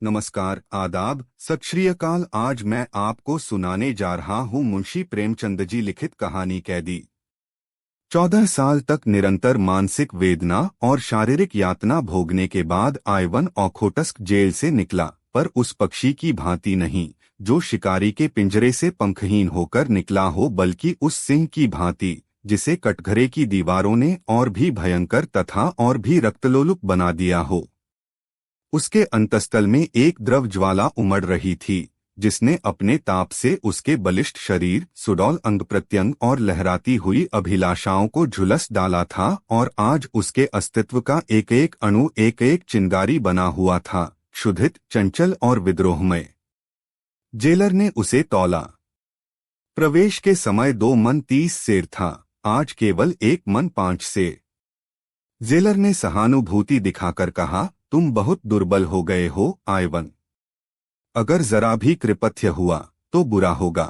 नमस्कार, आदाब, सत श्री अकाल। आज मैं आपको सुनाने जा रहा हूँ मुंशी प्रेमचंद जी लिखित कहानी कैदी। 14 साल तक निरंतर मानसिक वेदना और शारीरिक यातना भोगने के बाद आइवन ओखोटस्क जेल से निकला, पर उस पक्षी की भांति नहीं जो शिकारी के पिंजरे से पंखहीन होकर निकला हो, बल्कि उस सिंह की भांति जिसे कटघरे की दीवारों ने और भी भयंकर तथा और भी रक्तलोलुप बना दिया हो। उसके अंतस्तल में एक द्रव ज्वाला उमड़ रही थी, जिसने अपने ताप से उसके बलिष्ठ शरीर, सुडौल अंग प्रत्यंग और लहराती हुई अभिलाषाओं को झुलस डाला था, और आज उसके अस्तित्व का एक एक अणु एक एक चिंगारी बना हुआ था, क्षुधित, चंचल और विद्रोहमय। जेलर ने उसे तौला। प्रवेश के समय 2 मन 30 सेर था, आज केवल 1 मन 5 सेर। जेलर ने सहानुभूति दिखाकर कहा, तुम बहुत दुर्बल हो गए हो आइवन। अगर जरा भी कृपथ्य हुआ तो बुरा होगा।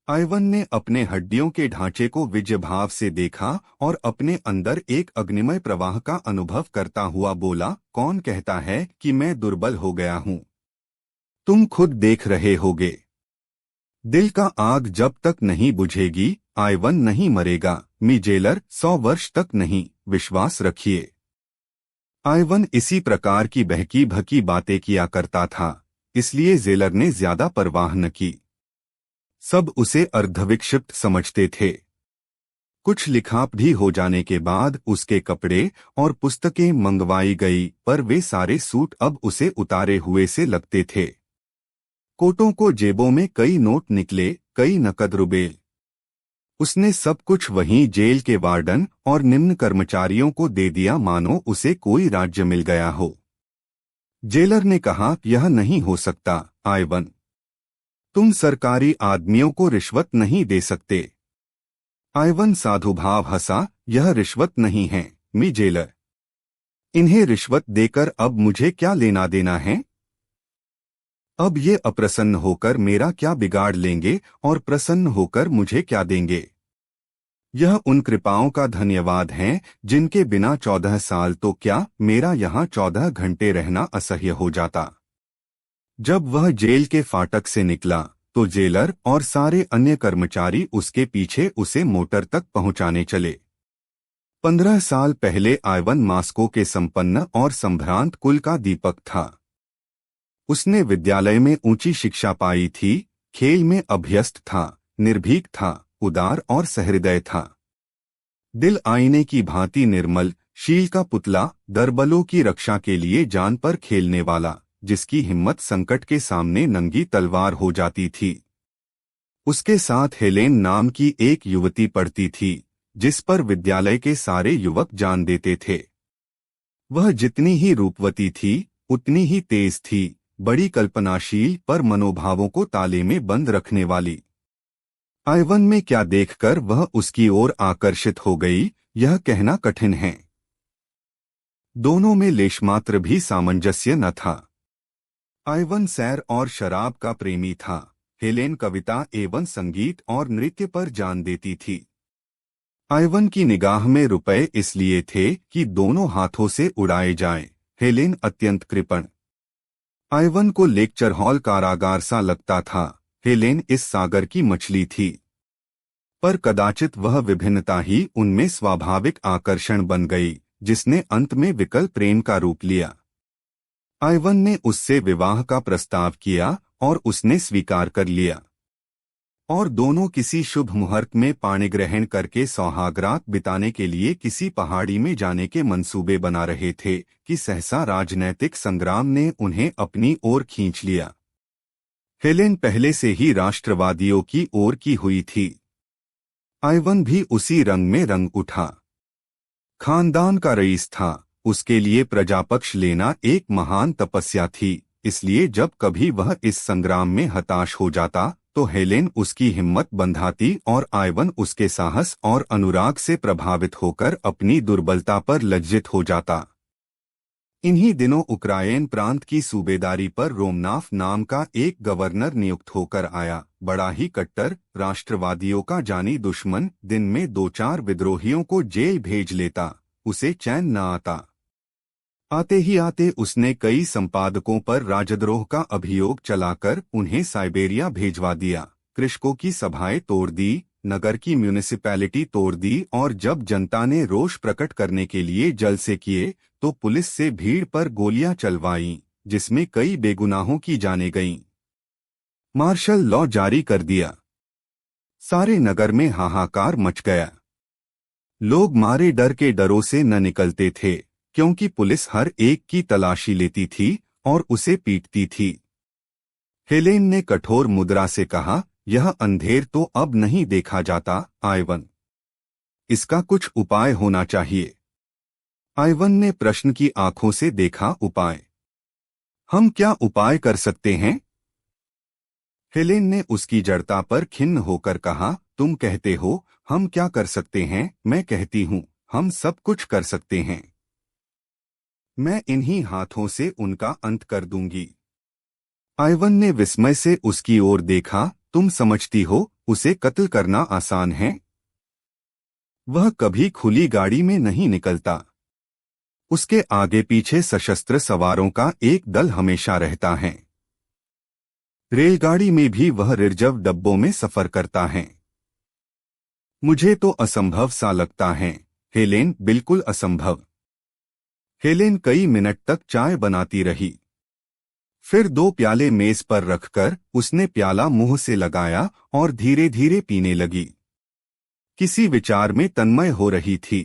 आइवन ने अपने हड्डियों के ढांचे को विजय भाव से देखा और अपने अंदर एक अग्निमय प्रवाह का अनुभव करता हुआ बोला, कौन कहता है कि मैं दुर्बल हो गया हूँ? तुम खुद देख रहे होगे। दिल का आग जब तक नहीं बुझेगी आइवन नहीं मरेगा। जेलर 100 वर्ष तक नहीं, विश्वास रखिए। आइवन इसी प्रकार की बहकी भकी बातें किया करता था, इसलिए जेलर ने ज्यादा परवाह न की। सब उसे अर्धविक्षिप्त समझते थे। कुछ लिखाप भी हो जाने के बाद उसके कपड़े और पुस्तकें मंगवाई गई, पर वे सारे सूट अब उसे उतारे हुए से लगते थे। कोटों को जेबों में कई नोट निकले, कई नकद रुपए। उसने सब कुछ वहीं जेल के वार्डन और निम्न कर्मचारियों को दे दिया, मानो उसे कोई राज्य मिल गया हो। जेलर ने कहा, यह नहीं हो सकता आइवन। तुम सरकारी आदमियों को रिश्वत नहीं दे सकते। आइवन साधुभाव हंसा, यह रिश्वत नहीं है जेलर। इन्हें रिश्वत देकर अब मुझे क्या लेना देना है? अब ये अप्रसन्न होकर मेरा क्या बिगाड़ लेंगे और प्रसन्न होकर मुझे क्या देंगे? यह उन कृपाओं का धन्यवाद है जिनके बिना 14 साल तो क्या, मेरा यहाँ 14 घंटे रहना असह्य हो जाता। जब वह जेल के फाटक से निकला तो जेलर और सारे अन्य कर्मचारी उसके पीछे उसे मोटर तक पहुंचाने चले। 15 साल पहले आइवन मास्को के संपन्न और संभ्रांत कुल का दीपक था। उसने विद्यालय में ऊंची शिक्षा पाई थी, खेल में अभ्यस्त था, निर्भीक था, उदार और सहृदय था। दिल आईने की भांति निर्मल, शील का पुतला, दरबलों की रक्षा के लिए जान पर खेलने वाला, जिसकी हिम्मत संकट के सामने नंगी तलवार हो जाती थी। उसके साथ हेलेन नाम की एक युवती पढ़ती थी, जिस पर विद्यालय के सारे युवक जान देते थे। वह जितनी ही रूपवती थी उतनी ही तेज थी, बड़ी कल्पनाशील, पर मनोभावों को ताले में बंद रखने वाली। आइवन में क्या देखकर वह उसकी ओर आकर्षित हो गई, यह कहना कठिन है। दोनों में लेशमात्र भी सामंजस्य न था। आइवन सैर और शराब का प्रेमी था, हेलेन कविता एवं संगीत और नृत्य पर जान देती थी। आइवन की निगाह में रुपए इसलिए थे कि दोनों हाथों से उड़ाए जाएं, हेलेन अत्यंत कृपण। आइवन को लेक्चर हॉल कारागार सा लगता था, हेलेन इस सागर की मछली थी। पर कदाचित वह विभिन्नता ही उनमें स्वाभाविक आकर्षण बन गई, जिसने अंत में विकल प्रेम का रूप लिया। आइवन ने उससे विवाह का प्रस्ताव किया और उसने स्वीकार कर लिया, और दोनों किसी शुभ मुहूर्त में पाणिग्रहण करके सौहागरात बिताने के लिए किसी पहाड़ी में जाने के मंसूबे बना रहे थे कि सहसा राजनैतिक संग्राम ने उन्हें अपनी ओर खींच लिया। हेलेन पहले से ही राष्ट्रवादियों की ओर की हुई थी। आइवन भी उसी रंग में रंग उठा। खानदान का रईस था, उसके लिए प्रजापक्ष लेना एक महान तपस्या थी, इसलिए जब कभी वह इस संग्राम में हताश हो जाता तो हेलेन उसकी हिम्मत बंधाती और आइवन उसके साहस और अनुराग से प्रभावित होकर अपनी दुर्बलता पर लज्जित हो जाता। इन्हीं दिनों उक्रायन प्रांत की सूबेदारी पर रोमनाफ नाम का एक गवर्नर नियुक्त होकर आया, बड़ा ही कट्टर, राष्ट्रवादियों का जानी दुश्मन, दिन में 2-4 विद्रोहियों को जेल भेज लेता, उसे चैन न आता। आते ही आते उसने कई संपादकों पर राजद्रोह का अभियोग चलाकर उन्हें साइबेरिया भेजवा दिया। कृषकों की सभाएं तोड़ दी, नगर की म्यूनिसिपैलिटी तोड़ दी और जब जनता ने रोष प्रकट करने के लिए जलसे किए तो पुलिस से भीड़ पर गोलियां चलवाईं, जिसमें कई बेगुनाहों की जानें गईं। मार्शल लॉ जारी कर दिया। सारे नगर में हाहाकार मच गया। लोग मारे डर के डरों से न निकलते थे, क्योंकि पुलिस हर एक की तलाशी लेती थी और उसे पीटती थी। हेलेन ने कठोर मुद्रा से कहा, यह अंधेर तो अब नहीं देखा जाता, आइवन। इसका कुछ उपाय होना चाहिए। आइवन ने प्रश्न की आंखों से देखा, उपाय? हम क्या उपाय कर सकते हैं? हेलेन ने उसकी जड़ता पर खिन्न होकर कहा, तुम कहते हो हम क्या कर सकते हैं, मैं कहती हूँ हम सब कुछ कर सकते हैं। मैं इन्हीं हाथों से उनका अंत कर दूंगी। आइवन ने विस्मय से उसकी ओर देखा, तुम समझती हो उसे कत्ल करना आसान है? वह कभी खुली गाड़ी में नहीं निकलता। उसके आगे पीछे सशस्त्र सवारों का एक दल हमेशा रहता है। रेलगाड़ी में भी वह रिजर्व डब्बों में सफर करता है। मुझे तो असंभव सा लगता है, हेलेन, बिल्कुल असंभव। हेलेन कई मिनट तक चाय बनाती रही। फिर 2 प्याले मेज पर रखकर उसने प्याला मुंह से लगाया और धीरे धीरे पीने लगी। किसी विचार में तन्मय हो रही थी।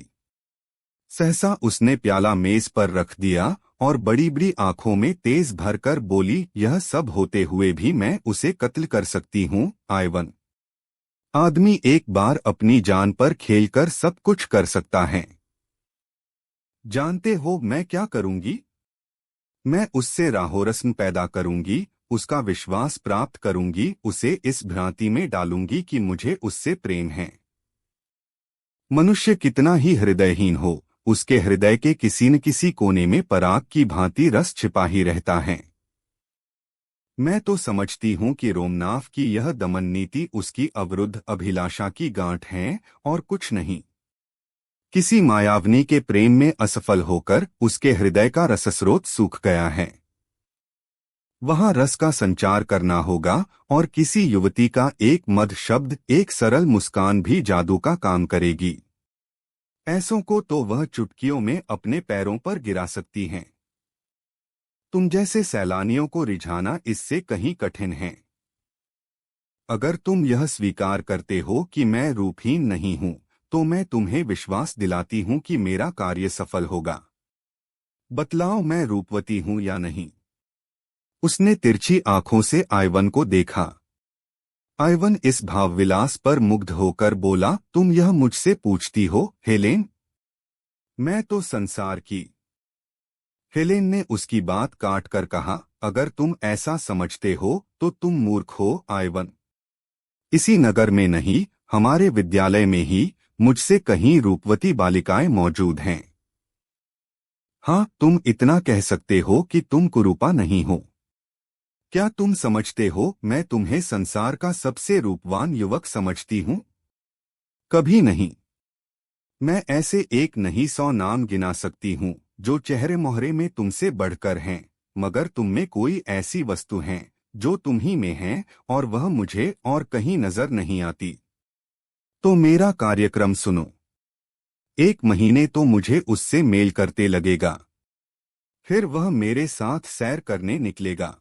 सहसा उसने प्याला मेज पर रख दिया और बड़ी बड़ी आंखों में तेज भरकर बोली, यह सब होते हुए भी मैं उसे कत्ल कर सकती हूँ, आइवन। आदमी एक बार अपनी जान पर खेलकर सब कुछ कर सकता है। जानते हो मैं क्या करूंगी? मैं उससे राहोरस्म पैदा करूंगी, उसका विश्वास प्राप्त करूंगी, उसे इस भ्रांति में डालूंगी कि मुझे उससे प्रेम है। मनुष्य कितना ही हृदयहीन हो, उसके हृदय के किसी न किसी कोने में पराग की भांति रस छिपा ही रहता है। मैं तो समझती हूँ कि रोमनाथ की यह दमन नीति उसकी अवरुद्ध अभिलाषा की गांठ है और कुछ नहीं। किसी मायावनी के प्रेम में असफल होकर उसके हृदय का रसस्रोत सूख गया है। वहां रस का संचार करना होगा और किसी युवती का एक मध शब्द, एक सरल मुस्कान भी जादू का काम करेगी। ऐसों को तो वह चुटकियों में अपने पैरों पर गिरा सकती हैं। तुम जैसे सैलानियों को रिझाना इससे कहीं कठिन है। अगर तुम यह स्वीकार करते हो कि मैं रूपहीन नहीं हूं, तो मैं तुम्हें विश्वास दिलाती हूं कि मेरा कार्य सफल होगा। बतलाओ मैं रूपवती हूं या नहीं? उसने तिरछी आंखों से आइवन को देखा। आइवन इस भावविलास पर मुग्ध होकर बोला, तुम यह मुझसे पूछती हो, हेलेन? मैं तो संसार की। हेलेन ने उसकी बात काट कर कहा, अगर तुम ऐसा समझते हो तो तुम मूर्ख हो, आइवन। इसी नगर में नहीं, हमारे विद्यालय में ही मुझसे कहीं रूपवती बालिकाएं मौजूद हैं। हाँ, तुम इतना कह सकते हो कि तुम कुरूपा नहीं हो। क्या तुम समझते हो मैं तुम्हें संसार का सबसे रूपवान युवक समझती हूँ? कभी नहीं। मैं ऐसे एक नहीं 100 नाम गिना सकती हूँ जो चेहरे मोहरे में तुमसे बढ़कर हैं, मगर तुम में कोई ऐसी वस्तु है जो तुम ही में है और वह मुझे और कहीं नजर नहीं आती। तो मेरा कार्यक्रम सुनो। 1 महीने तो मुझे उससे मेल करते लगेगा। फिर वह मेरे साथ सैर करने निकलेगा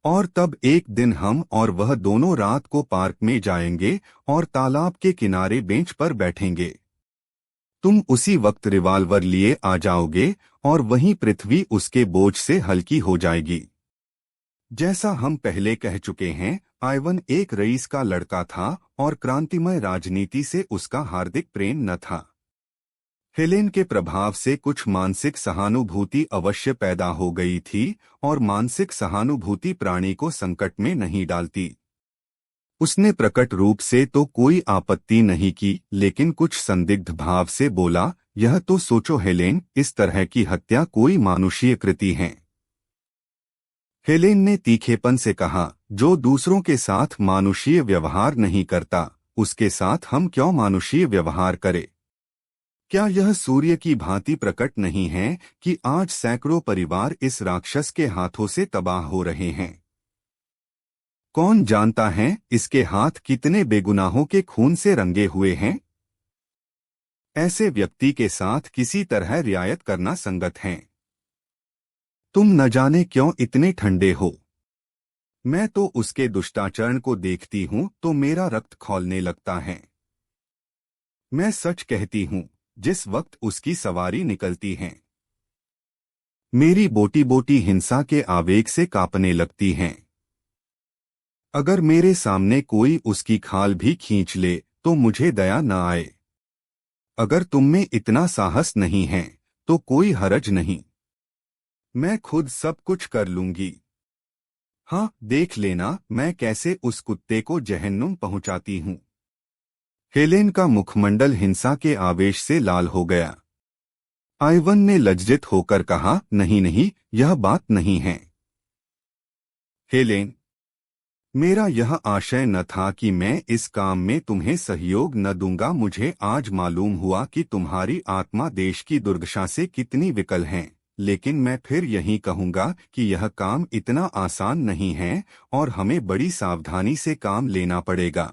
और तब एक दिन हम और वह दोनों रात को पार्क में जाएंगे और तालाब के किनारे बेंच पर बैठेंगे। तुम उसी वक्त रिवाल्वर लिए आ जाओगे और वहीं पृथ्वी उसके बोझ से हल्की हो जाएगी। जैसा हम पहले कह चुके हैं, आइवन एक रईस का लड़का था और क्रांतिमय राजनीति से उसका हार्दिक प्रेम न था। हेलेन के प्रभाव से कुछ मानसिक सहानुभूति अवश्य पैदा हो गई थी और मानसिक सहानुभूति प्राणी को संकट में नहीं डालती। उसने प्रकट रूप से तो कोई आपत्ति नहीं की, लेकिन कुछ संदिग्ध भाव से बोला, यह तो सोचो हेलेन, इस तरह की हत्या कोई मानुषीय कृति है। हेलेन ने तीखेपन से कहा, जो दूसरों के साथ मानुषीय व्यवहार नहीं करता, उसके साथ हम क्यों मानुषीय व्यवहार करें? क्या यह सूर्य की भांति प्रकट नहीं है कि आज सैकड़ों परिवार इस राक्षस के हाथों से तबाह हो रहे हैं? कौन जानता है इसके हाथ कितने बेगुनाहों के खून से रंगे हुए हैं? ऐसे व्यक्ति के साथ किसी तरह रियायत करना संगत है। तुम न जाने क्यों इतने ठंडे हो। मैं तो उसके दुष्टाचरण को देखती हूँ तो मेरा रक्त खौलने लगता है। मैं सच कहती हूँ, जिस वक्त उसकी सवारी निकलती है, मेरी बोटी बोटी हिंसा के आवेग से कांपने लगती हैं। अगर मेरे सामने कोई उसकी खाल भी खींच ले तो मुझे दया न आए। अगर तुम में इतना साहस नहीं है तो कोई हरज नहीं, मैं खुद सब कुछ कर लूंगी। हाँ, देख लेना मैं कैसे उस कुत्ते को जहन्नुम पहुंचाती हूँ। हेलेन का मुखमंडल हिंसा के आवेश से लाल हो गया। आइवन ने लज्जित होकर कहा, नहीं नहीं, यह बात नहीं है। हेलेन, मेरा यह आशय न था कि मैं इस काम में तुम्हें सहयोग न दूंगा। मुझे आज मालूम हुआ कि तुम्हारी आत्मा देश की दुर्दशा से कितनी विकल है, लेकिन मैं फिर यही कहूंगा कि यह काम इतना आसान नहीं है और हमें बड़ी सावधानी से काम लेना पड़ेगा।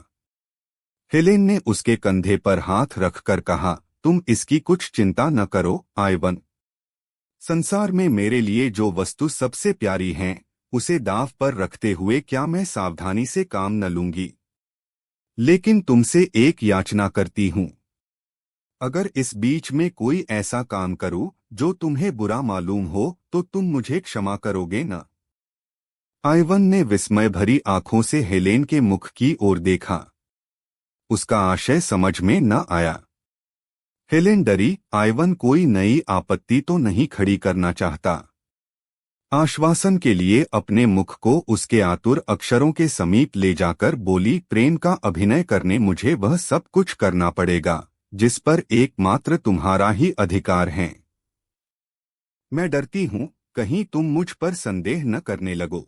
हेलेन ने उसके कंधे पर हाथ रखकर कहा, तुम इसकी कुछ चिंता न करो आइवन। संसार में मेरे लिए जो वस्तु सबसे प्यारी है, उसे दांव पर रखते हुए क्या मैं सावधानी से काम न लूंगी? लेकिन तुमसे एक याचना करती हूँ। अगर इस बीच में कोई ऐसा काम करूं जो तुम्हें बुरा मालूम हो तो तुम मुझे क्षमा करोगे न? आइवन ने विस्मय भरी आंखों से हेलेन के मुख की ओर देखा। उसका आशय समझ में न आया। हेलेन डरी, आइवन कोई नई आपत्ति तो नहीं खड़ी करना चाहता। आश्वासन के लिए अपने मुख को उसके आतुर अक्षरों के समीप ले जाकर बोली, प्रेम का अभिनय करने मुझे वह सब कुछ करना पड़ेगा जिस पर एकमात्र तुम्हारा ही अधिकार है। मैं डरती हूँ कहीं तुम मुझ पर संदेह न करने लगो।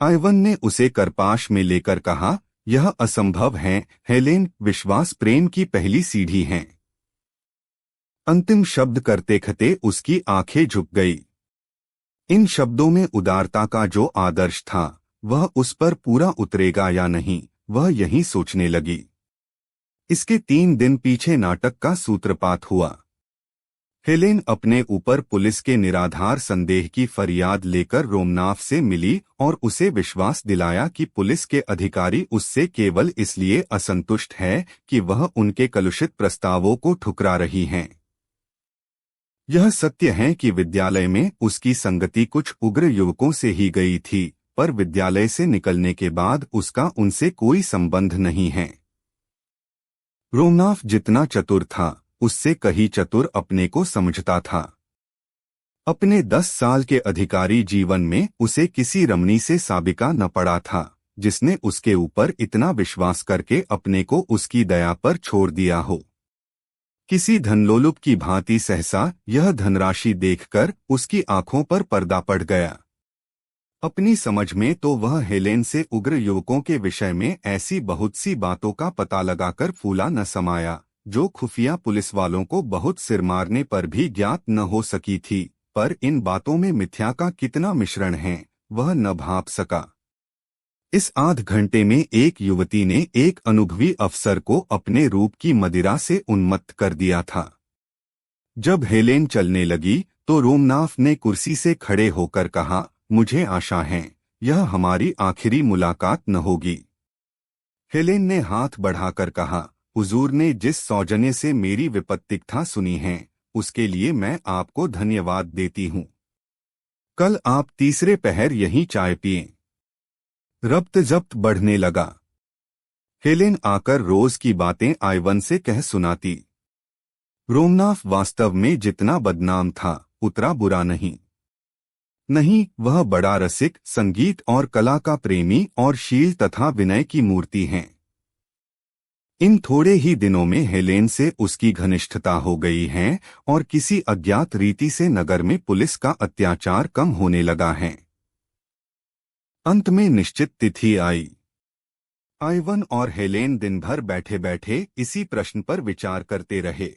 आइवन ने उसे करपाश में लेकर कहा, यह असंभव है हेलेन, विश्वास प्रेम की पहली सीढ़ी है। अंतिम शब्द करते खते उसकी आंखें झुक गई। इन शब्दों में उदारता का जो आदर्श था वह उस पर पूरा उतरेगा या नहीं, वह यही सोचने लगी। इसके 3 दिन पीछे नाटक का सूत्रपात हुआ। हेलेन अपने ऊपर पुलिस के निराधार संदेह की फरियाद लेकर रोमनाफ से मिली और उसे विश्वास दिलाया कि पुलिस के अधिकारी उससे केवल इसलिए असंतुष्ट है कि वह उनके कलुषित प्रस्तावों को ठुकरा रही हैं। यह सत्य है कि विद्यालय में उसकी संगति कुछ उग्र युवकों से ही गई थी, पर विद्यालय से निकलने के बाद उसका उनसे कोई संबंध नहीं है। रोमनाफ जितना चतुर था, उससे कहीं चतुर अपने को समझता था। अपने 10 साल के अधिकारी जीवन में उसे किसी रमणी से साबिका न पड़ा था जिसने उसके ऊपर इतना विश्वास करके अपने को उसकी दया पर छोड़ दिया हो। किसी धनलोलुप की भांति सहसा यह धनराशि देखकर उसकी आंखों पर पर्दा पड़ गया। अपनी समझ में तो वह हेलेन से उग्र युवकों के विषय में ऐसी बहुत सी बातों का पता लगाकर फूला न समाया जो खुफिया पुलिस वालों को बहुत सिर मारने पर भी ज्ञात न हो सकी थी, पर इन बातों में मिथ्या का कितना मिश्रण है वह न भांप सका। इस आध घंटे में एक युवती ने एक अनुभवी अफसर को अपने रूप की मदिरा से उन्मत्त कर दिया था। जब हेलेन चलने लगी तो रोमनाफ ने कुर्सी से खड़े होकर कहा, मुझे आशा है यह हमारी आखिरी मुलाकात न होगी। हेलेन ने हाथ बढ़ाकर कहा, हुजूर ने जिस सौजन्य से मेरी विपत्तिकथा सुनी है उसके लिए मैं आपको धन्यवाद देती हूँ। कल आप तीसरे पहर यहीं चाय पिएं। रब्त जब्त बढ़ने लगा। हेलेन आकर रोज की बातें आइवन से कह सुनाती। रोमनाफ वास्तव में जितना बदनाम था उतना बुरा नहीं। नहीं, वह बड़ा रसिक, संगीत और कला का प्रेमी और शील तथा विनय की मूर्ति हैं। इन थोड़े ही दिनों में हेलेन से उसकी घनिष्ठता हो गई है और किसी अज्ञात रीति से नगर में पुलिस का अत्याचार कम होने लगा है। अंत में निश्चित तिथि आई। आइवन और हेलेन दिन भर बैठे बैठे इसी प्रश्न पर विचार करते रहे।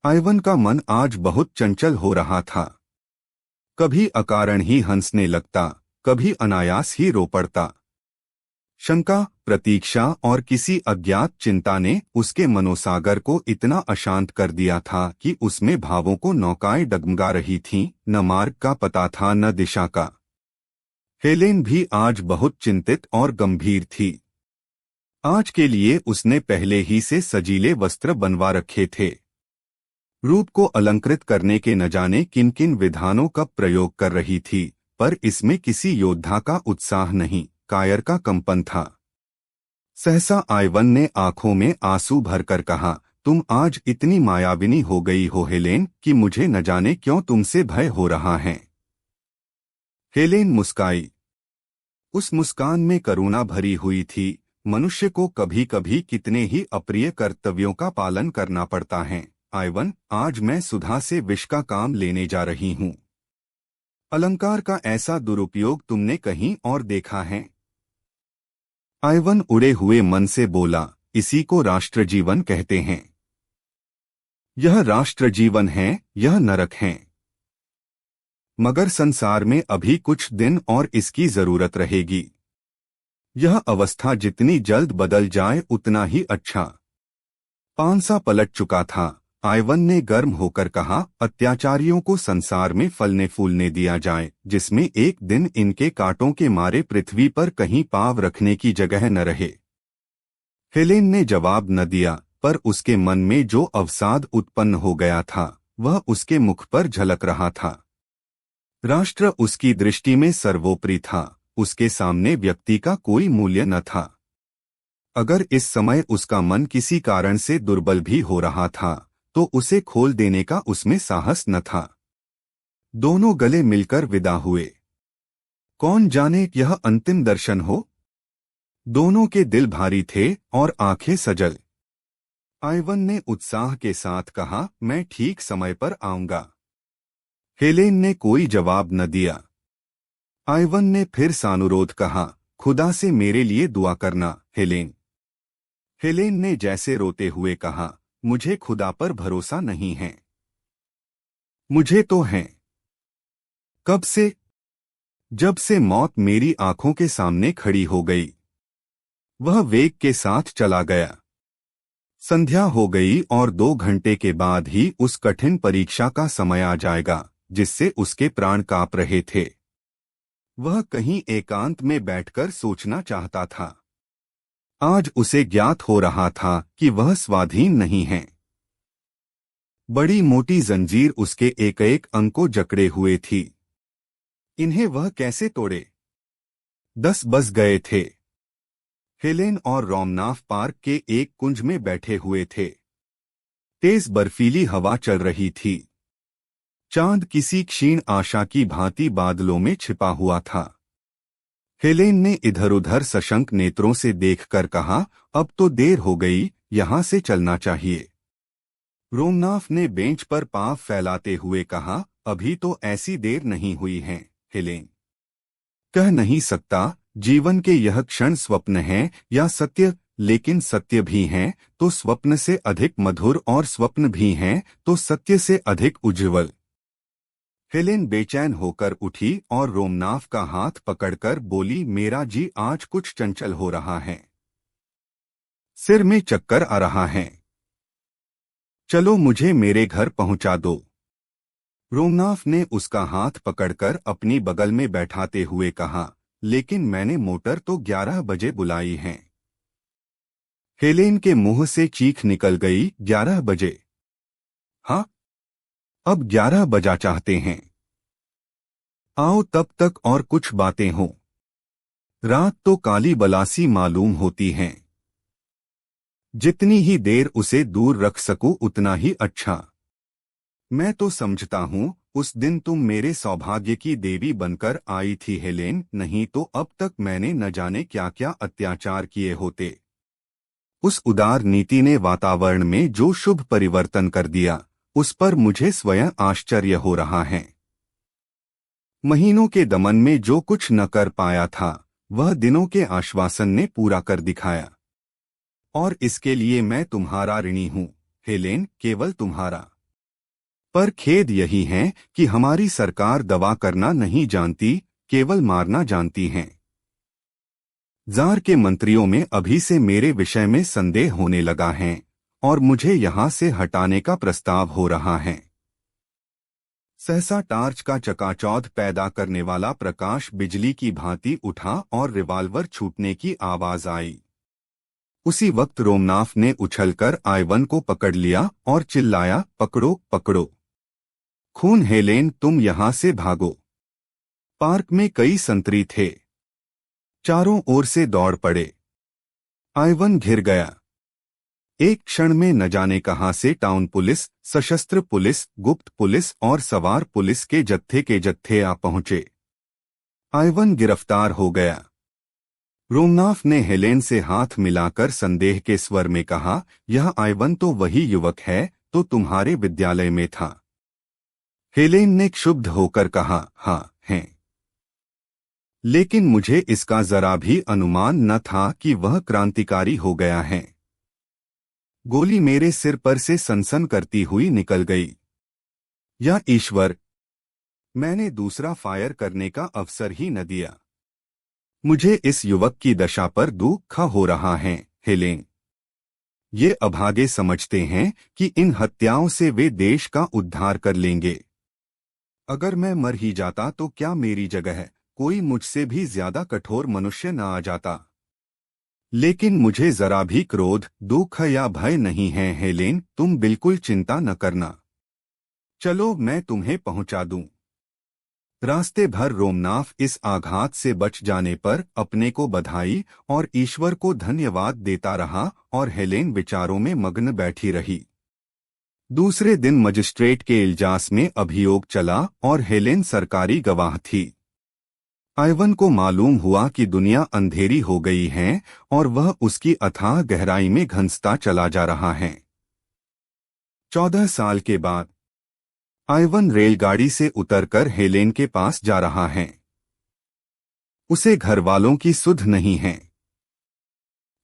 आइवन का मन आज बहुत चंचल हो रहा था। कभी अकारण ही हंसने लगता, कभी अनायास ही रो पड़ता। शंका, प्रतीक्षा और किसी अज्ञात चिंता ने उसके मनोसागर को इतना अशांत कर दिया था कि उसमें भावों को नौकाएं डगमगा रही थीं, न मार्ग का पता था न दिशा का। हेलेन भी आज बहुत चिंतित और गंभीर थी। आज के लिए उसने पहले ही से सजीले वस्त्र बनवा रखे थे। रूप को अलंकृत करने के न जाने किन किन विधानों का प्रयोग कर रही थी, पर इसमें किसी योद्धा का उत्साह नहीं, कायर का कंपन था। सहसा आइवन ने आंखों में आंसू भरकर कहा, तुम आज इतनी मायाविनी हो गई हो हेलेन कि मुझे न जाने क्यों तुमसे भय हो रहा है। हेलेन मुस्काई। उस मुस्कान में करुणा भरी हुई थी। मनुष्य को कभी कभी कितने ही अप्रिय कर्तव्यों का पालन करना पड़ता है। आइवन, आज मैं सुधा से विष का काम लेने जा रही हूँ। अलंकार का ऐसा दुरुपयोग तुमने कहीं और देखा है? आइवन उड़े हुए मन से बोला, इसी को राष्ट्र जीवन कहते हैं। यह राष्ट्र जीवन है, यह नरक है। मगर संसार में अभी कुछ दिन और इसकी जरूरत रहेगी। यह अवस्था जितनी जल्द बदल जाए उतना ही अच्छा। पांसा पलट चुका था। आइवन ने गर्म होकर कहा, अत्याचारियों को संसार में फलने फूलने दिया जाए, जिसमें एक दिन इनके कांटों के मारे पृथ्वी पर कहीं पांव रखने की जगह न रहे। हेलेन ने जवाब न दिया, पर उसके मन में जो अवसाद उत्पन्न हो गया था वह उसके मुख पर झलक रहा था। राष्ट्र उसकी दृष्टि में सर्वोपरि था। उसके सामने व्यक्ति का कोई मूल्य न था। अगर इस समय उसका मन किसी कारण से दुर्बल भी हो रहा था तो उसे खोल देने का उसमें साहस न था। दोनों गले मिलकर विदा हुए। कौन जाने यह अंतिम दर्शन हो। दोनों के दिल भारी थे और आंखें सजल। आइवन ने उत्साह के साथ कहा, मैं ठीक समय पर आऊंगा। हेलेन ने कोई जवाब न दिया। आइवन ने फिर सानुरोध कहा, खुदा से मेरे लिए दुआ करना हेलेन। हेलेन ने जैसे रोते हुए कहा, मुझे खुदा पर भरोसा नहीं है। मुझे तो है। कब से? जब से मौत मेरी आंखों के सामने खड़ी हो गई। वह वेग के साथ चला गया। संध्या हो गई और 2 घंटे के बाद ही उस कठिन परीक्षा का समय आ जाएगा जिससे उसके प्राण कांप रहे थे। वह कहीं एकांत में बैठकर सोचना चाहता था। आज उसे ज्ञात हो रहा था कि वह स्वाधीन नहीं है। बड़ी मोटी जंजीर उसके एक एक अंग को जकड़े हुए थी। इन्हें वह कैसे तोड़े? 10 बज गए थे। हेलेन और रोमनाफ पार्क के एक कुंज में बैठे हुए थे। तेज बर्फीली हवा चल रही थी। चांद किसी क्षीण आशा की भांति बादलों में छिपा हुआ था। हेलेन ने इधर उधर सशंक नेत्रों से देखकर कहा, अब तो देर हो गई, यहां से चलना चाहिए। रोमनाफ ने बेंच पर पांव फैलाते हुए कहा, अभी तो ऐसी देर नहीं हुई है हेलेन। कह नहीं सकता जीवन के यह क्षण स्वप्न है या सत्य, लेकिन सत्य भी हैं तो स्वप्न से अधिक मधुर और स्वप्न भी हैं तो सत्य से अधिक उज्ज्वल। हेलेन बेचैन होकर उठी और रोमनाफ का हाथ पकड़कर बोली, मेरा जी आज कुछ चंचल हो रहा है। सिर में चक्कर आ रहा है। चलो मुझे मेरे घर पहुंचा दो। रोमनाफ ने उसका हाथ पकड़कर अपनी बगल में बैठाते हुए कहा, लेकिन मैंने मोटर तो 11 बजे बुलाई है। हेलेन के मुंह से चीख निकल गई, 11 बजे? हाँ, अब 11 बजा चाहते हैं। आओ तब तक और कुछ बातें हों। रात तो काली बलासी मालूम होती हैं। जितनी ही देर उसे दूर रख सकूं उतना ही अच्छा। मैं तो समझता हूं उस दिन तुम मेरे सौभाग्य की देवी बनकर आई थी हेलेन, नहीं तो अब तक मैंने न जाने क्या क्या अत्याचार किए होते। उस उदार नीति ने वातावरण में जो शुभ परिवर्तन कर दिया उस पर मुझे स्वयं आश्चर्य हो रहा है। महीनों के दमन में जो कुछ न कर पाया था वह दिनों के आश्वासन ने पूरा कर दिखाया। और इसके लिए मैं तुम्हारा ऋणी हूं हेलेन, केवल तुम्हारा। पर खेद यही है कि हमारी सरकार दवा करना नहीं जानती, केवल मारना जानती है। जार के मंत्रियों में अभी से मेरे विषय में संदेह होने लगा है और मुझे यहां से हटाने का प्रस्ताव हो रहा है। सहसा टार्च का चकाचौंध पैदा करने वाला प्रकाश बिजली की भांति उठा और रिवाल्वर छूटने की आवाज आई। उसी वक्त रोमनाफ ने उछलकर आइवन को पकड़ लिया और चिल्लाया, पकड़ो पकड़ो, खून हेलेन, तुम यहां से भागो। पार्क में कई संतरी थे, चारों ओर से दौड़ पड़े। आइवन घिर गया। एक क्षण में न जाने कहां से टाउन पुलिस, सशस्त्र पुलिस, गुप्त पुलिस और सवार पुलिस के जत्थे के जत्थे आ पहुंचे। आइवन गिरफ्तार हो गया। रोमनाफ ने हेलेन से हाथ मिलाकर संदेह के स्वर में कहा, यह आइवन तो वही युवक है तो तुम्हारे विद्यालय में था। हेलेन ने क्षुब्ध होकर कहा, हाँ है, लेकिन मुझे इसका जरा भी अनुमान न था कि वह क्रांतिकारी हो गया है। गोली मेरे सिर पर से सनसन करती हुई निकल गई। या ईश्वर, मैंने दूसरा फायर करने का अवसर ही न दिया। मुझे इस युवक की दशा पर दुख हो रहा है। हेलेन, ये अभागे समझते हैं कि इन हत्याओं से वे देश का उद्धार कर लेंगे। अगर मैं मर ही जाता तो क्या मेरी जगह कोई मुझसे भी ज्यादा कठोर मनुष्य न आ जाता। लेकिन मुझे जरा भी क्रोध, दुख या भय नहीं है। हेलेन, तुम बिल्कुल चिंता न करना। चलो मैं तुम्हें पहुंचा दूं। रास्ते भर रोमनाफ इस आघात से बच जाने पर अपने को बधाई और ईश्वर को धन्यवाद देता रहा और हेलेन विचारों में मग्न बैठी रही। दूसरे दिन मजिस्ट्रेट के इल्जास में अभियोग चला और हेलेन सरकारी गवाह थी। आइवन को मालूम हुआ कि दुनिया अंधेरी हो गई है और वह उसकी अथाह गहराई में घंसता चला जा रहा है। 14 साल के बाद आइवन रेलगाड़ी से उतरकर हेलेन के पास जा रहा है। उसे घर वालों की सुध नहीं है।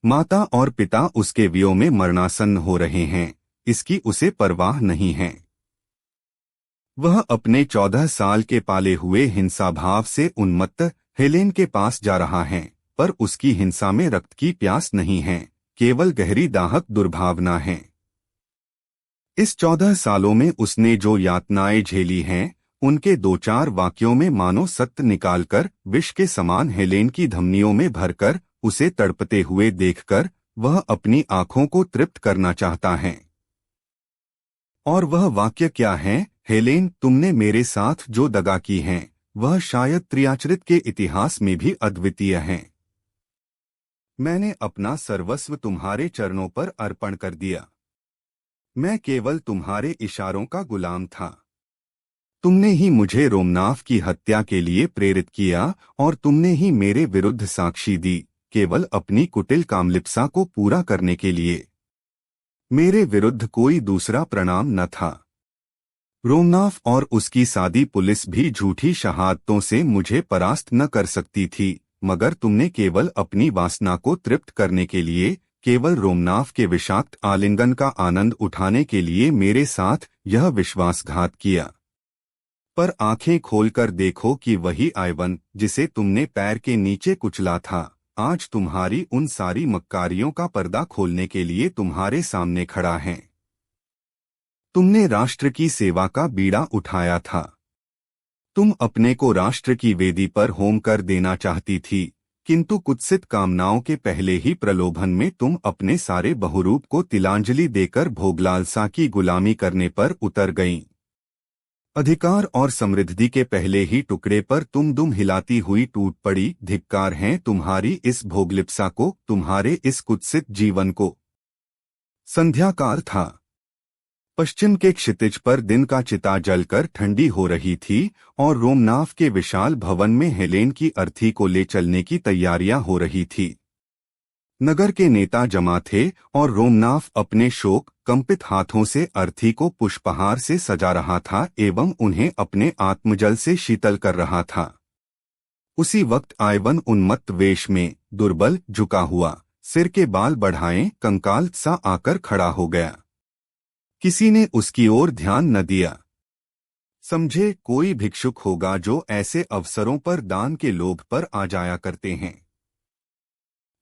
माता और पिता उसके वियोग में मरणासन्न हो रहे हैं, इसकी उसे परवाह नहीं है। वह अपने 14 साल के पाले हुए हिंसा भाव से उन्मत्त हेलेन के पास जा रहा है, पर उसकी हिंसा में रक्त की प्यास नहीं है, केवल गहरी दाहक दुर्भावना है। इस 14 सालों में उसने जो यातनाएं झेली हैं, उनके 2-4 वाक्यों में मानो सत्य निकालकर विष के समान हेलेन की धमनियों में भरकर उसे तड़पते हुए देखकर वह अपनी आंखों को तृप्त करना चाहता है। और वह वाक्य क्या है? हेलेन, तुमने मेरे साथ जो दगा की है वह शायद त्रियाचरित के इतिहास में भी अद्वितीय है। मैंने अपना सर्वस्व तुम्हारे चरणों पर अर्पण कर दिया। मैं केवल तुम्हारे इशारों का गुलाम था। तुमने ही मुझे रोमनाफ की हत्या के लिए प्रेरित किया और तुमने ही मेरे विरुद्ध साक्षी दी, केवल अपनी कुटिल कामलिप्सा को पूरा करने के लिए। मेरे विरुद्ध कोई दूसरा प्रणाम न था। रोमनाफ और उसकी सादी पुलिस भी झूठी शहादतों से मुझे परास्त न कर सकती थी, मगर तुमने केवल अपनी वासना को तृप्त करने के लिए, केवल रोमनाफ के विषाक्त आलिंगन का आनंद उठाने के लिए मेरे साथ यह विश्वासघात किया। पर आंखें खोलकर देखो कि वही आइवन जिसे तुमने पैर के नीचे कुचला था, आज तुम्हारी उन सारी मक्कारियों का पर्दा खोलने के लिए तुम्हारे सामने खड़ा है। तुमने राष्ट्र की सेवा का बीड़ा उठाया था। तुम अपने को राष्ट्र की वेदी पर होम कर देना चाहती थी, किंतु कुत्सित कामनाओं के पहले ही प्रलोभन में तुम अपने सारे बहुरूप को तिलांजलि देकर भोगलालसा की गुलामी करने पर उतर गईं। अधिकार और समृद्धि के पहले ही टुकड़े पर तुम दुम हिलाती हुई टूट पड़ी। धिक्कार है तुम्हारी इस भोगलिप्सा को, तुम्हारे इस कुत्सित जीवन को। संध्याकाल था। पश्चिम के क्षितिज पर दिन का चिता जलकर ठंडी हो रही थी और रोमनाफ के विशाल भवन में हेलेन की अर्थी को ले चलने की तैयारियां हो रही थी। नगर के नेता जमा थे और रोमनाफ अपने शोक कंपित हाथों से अर्थी को पुष्पहार से सजा रहा था एवं उन्हें अपने आत्मजल से शीतल कर रहा था। उसी वक्त आइवन उन्मत्त वेश में, दुर्बल, झुका हुआ, सिर के बाल बढ़ाए कंकाल सा आकर खड़ा हो गया। किसी ने उसकी ओर ध्यान न दिया। समझे, कोई भिक्षुक होगा जो ऐसे अवसरों पर दान के लोभ पर आ जाया करते हैं।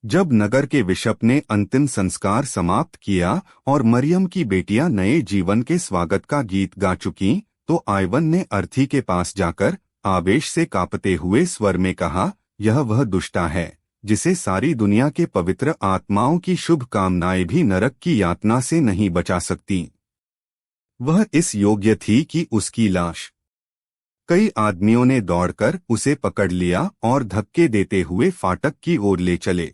जब नगर के बिशप ने अंतिम संस्कार समाप्त किया और मरियम की बेटियां नए जीवन के स्वागत का गीत गा चुकीं, तो आइवन ने अर्थी के पास जाकर आवेश से कांपते हुए स्वर में कहा, यह वह दुष्टा है जिसे सारी दुनिया के पवित्र आत्माओं की शुभ कामनाएं भी नरक की यातना से नहीं बचा सकती। वह इस योग्य थी कि उसकी लाश। कई आदमियों ने दौड़कर उसे पकड़ लिया और धक्के देते हुए फाटक की ओर ले चले।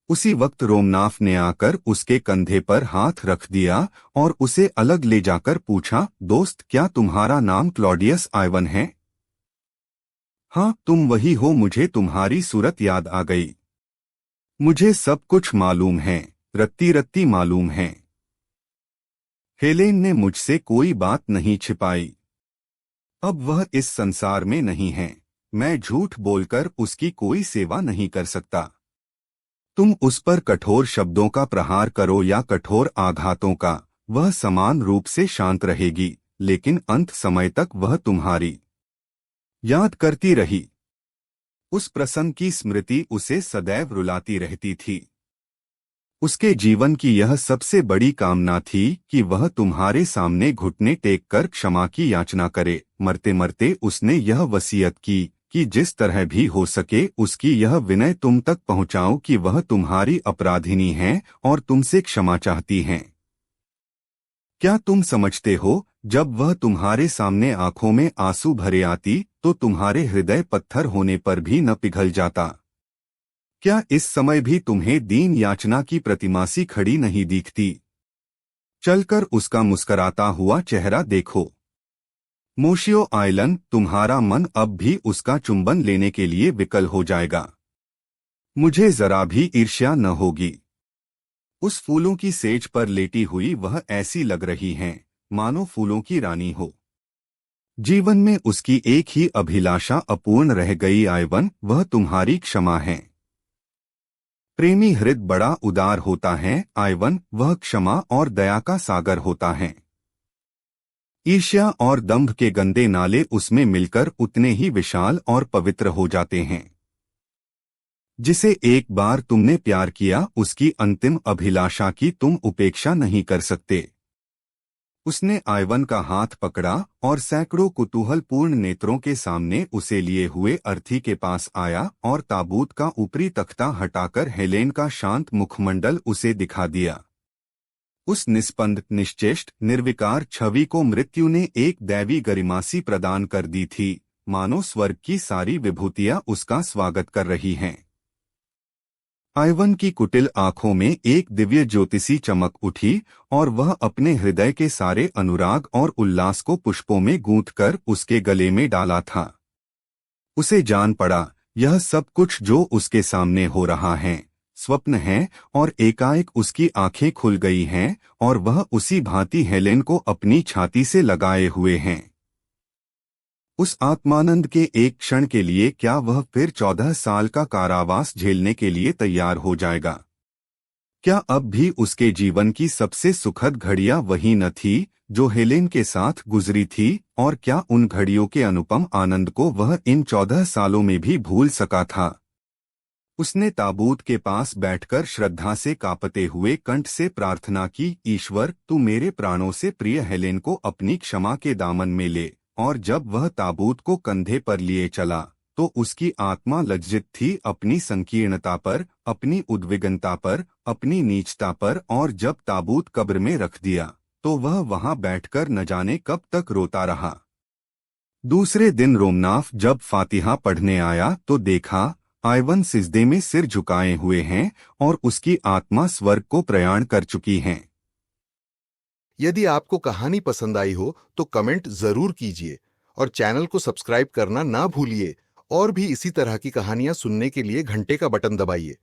उसी वक्त रोमनाफ ने आकर उसके कंधे पर हाथ रख दिया और उसे अलग ले जाकर पूछा, दोस्त, क्या तुम्हारा नाम क्लॉडियस आइवन है? हाँ, तुम वही हो, मुझे तुम्हारी सूरत याद आ गई। मुझे सब कुछ मालूम है, रत्ती रत्ती मालूम है। हेलेन ने मुझसे कोई बात नहीं छिपाई। अब वह इस संसार में नहीं है। मैं झूठ बोलकर उसकी कोई सेवा नहीं कर सकता। तुम उस पर कठोर शब्दों का प्रहार करो या कठोर आघातों का, वह समान रूप से शांत रहेगी, लेकिन अंत समय तक वह तुम्हारी याद करती रही। उस प्रसंग की स्मृति उसे सदैव रुलाती रहती थी। उसके जीवन की यह सबसे बड़ी कामना थी कि वह तुम्हारे सामने घुटने टेक कर क्षमा की याचना करे। मरते मरते उसने यह वसीयत की कि जिस तरह भी हो सके उसकी यह विनय तुम तक पहुंचाऊं कि वह तुम्हारी अपराधिनी है और तुमसे क्षमा चाहती हैं। क्या तुम समझते हो, जब वह तुम्हारे सामने आंखों में आंसू भरे आती तो तुम्हारे हृदय पत्थर होने पर भी न पिघल जाता? क्या इस समय भी तुम्हें दीन याचना की प्रतिमा सी खड़ी नहीं दिखती? चलकर उसका मुस्कराता हुआ चेहरा देखो। मोशियो आइलन, तुम्हारा मन अब भी उसका चुंबन लेने के लिए विकल हो जाएगा। मुझे जरा भी ईर्ष्या न होगी। उस फूलों की सेज पर लेटी हुई वह ऐसी लग रही हैं मानो फूलों की रानी हो। जीवन में उसकी एक ही अभिलाषा अपूर्ण रह गई, आइवन, वह तुम्हारी क्षमा है। प्रेमी हृदय बड़ा उदार होता है, आइवन, वह क्षमा और दया का सागर होता है। ईर्ष्या और दंभ के गंदे नाले उसमें मिलकर उतने ही विशाल और पवित्र हो जाते हैं। जिसे एक बार तुमने प्यार किया, उसकी अंतिम अभिलाषा की तुम उपेक्षा नहीं कर सकते। उसने आइवन का हाथ पकड़ा और सैकड़ों कुतूहलपूर्ण नेत्रों के सामने उसे लिए हुए अर्थी के पास आया और ताबूत का ऊपरी तख्ता हटाकर हेलेन का शांत मुखमंडल उसे दिखा दिया। उस निस्पंद, निश्चेष्ट, निर्विकार छवि को मृत्यु ने एक दैवी गरिमासी प्रदान कर दी थी, मानो स्वर्ग की सारी विभूतियां उसका स्वागत कर रही हैं। आइवन की कुटिल आंखों में एक दिव्य ज्योतिषी चमक उठी और वह अपने हृदय के सारे अनुराग और उल्लास को पुष्पों में गूंथकर उसके गले में डाला था। उसे जान पड़ा, यह सब कुछ जो उसके सामने हो रहा है स्वप्न है, और एकाएक उसकी आंखें खुल गई हैं और वह उसी भांति हेलेन को अपनी छाती से लगाए हुए हैं। उस आत्मानंद के एक क्षण के लिए क्या वह फिर 14 साल का कारावास झेलने के लिए तैयार हो जाएगा? क्या अब भी उसके जीवन की सबसे सुखद घड़ियां वही न थी जो हेलेन के साथ गुजरी थी, और क्या उन घड़ियों के अनुपम आनंद को वह इन 14 सालों में भी भूल सका था? उसने ताबूत के पास बैठकर श्रद्धा से कांपते हुए कंठ से प्रार्थना की, ईश्वर, तू मेरे प्राणों से प्रिय हेलेन को अपनी क्षमा के दामन में ले। और जब वह ताबूत को कंधे पर लिए चला तो उसकी आत्मा लज्जित थी अपनी संकीर्णता पर, अपनी उद्विग्नता पर, अपनी नीचता पर, और जब ताबूत कब्र में रख दिया तो वह वहां बैठकर न जाने कब तक रोता रहा। दूसरे दिन रोमनाफ जब फातिहा पढ़ने आया तो देखा आइवन सिजदे में सिर झुकाए हुए हैं और उसकी आत्मा स्वर्ग को प्रयाण कर चुकी है। यदि आपको कहानी पसंद आई हो तो कमेंट जरूर कीजिए और चैनल को सब्सक्राइब करना ना भूलिए। और भी इसी तरह की कहानियां सुनने के लिए घंटे का बटन दबाइए।